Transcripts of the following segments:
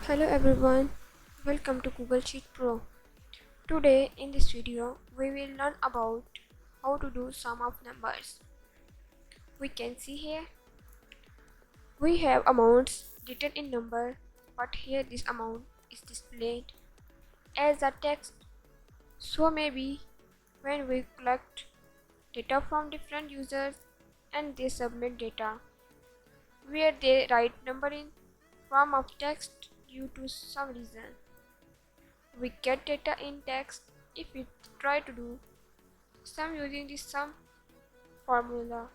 Hello everyone, welcome to Google Sheet Pro. Today in this video we will learn about how to do sum of numbers. We can see here we have amounts written in number, but here this amount is displayed as a text. So maybe when we collect data from different users and they submit data where they write number in form of text due to some reason. We get data in text. If we try to do sum using the sum formula,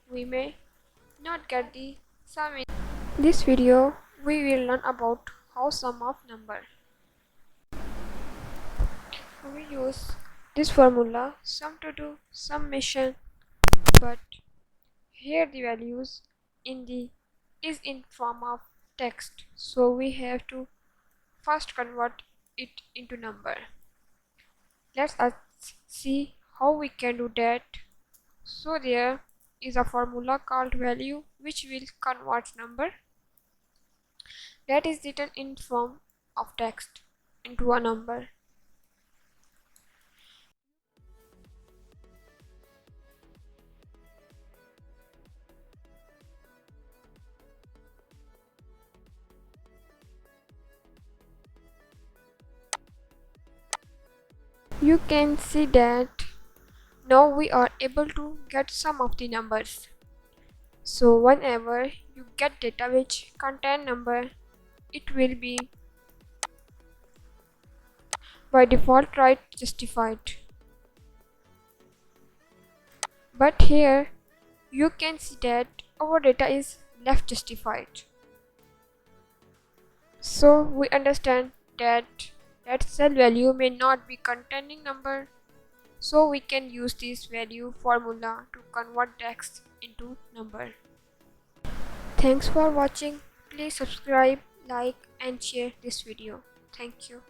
we may not get the sum in this video. We will learn about how sum of number. We use this formula sum to do summation, but here the values in the is in form of text, so we have to first convert it into number. Let us see how we can do that. So there is a formula called value which will convert number that is written in form of text into a number. You can see that now we are able to get some of the numbers. So whenever you get data which contain number, it will be by default right justified. But here you can see that our data is left justified. So we understand that cell value may not be containing number, so we can use this value formula to convert text into number. Thanks for watching. Please subscribe, like and share this video. Thank you.